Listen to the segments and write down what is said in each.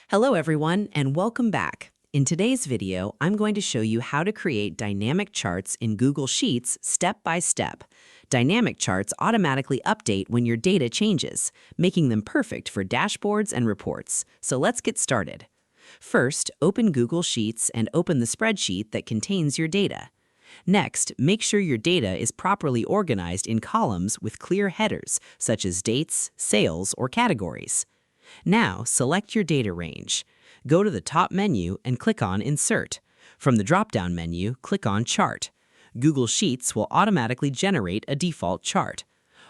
Hello everyone and welcome back. In today's video, I'm going to show you how to create dynamic charts in Google Sheets step by step. Dynamic charts automatically update when your data changes, making them perfect for dashboards and reports. So let's get started. First, open Google Sheets and open the spreadsheet that contains your data. Next, make sure your data is properly organized in columns with clear headers, such as dates, sales, or categories. Now, select your data range. Go to the top menu and click on Insert. From the drop-down menu, click on Chart. Google Sheets will automatically generate a default chart.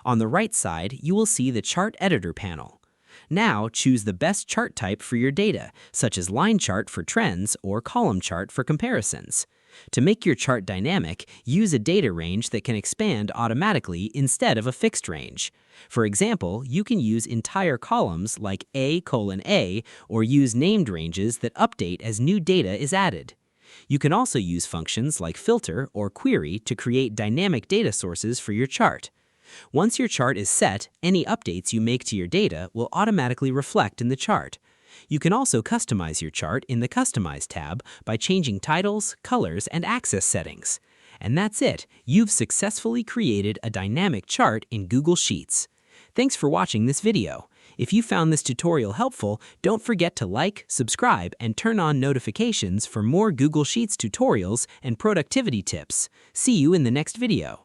On the right side, you will see the Chart Editor panel. Now, choose the best chart type for your data, such as line chart for trends or column chart for comparisons. To make your chart dynamic, use a data range that can expand automatically instead of a fixed range. For example, you can use entire columns like A:(A) or use named ranges that update as new data is added. You can also use functions like filter or query to create dynamic data sources for your chart. Once your chart is set, any updates you make to your data will automatically reflect in the chart. You can also customize your chart in the Customize tab by changing titles, colors, and access settings. And that's it. You've successfully created a dynamic chart in Google Sheets. Thanks for watching this video. If you found this tutorial helpful, don't forget to like, subscribe, and turn on notifications for more Google Sheets tutorials and productivity tips. See you in the next video.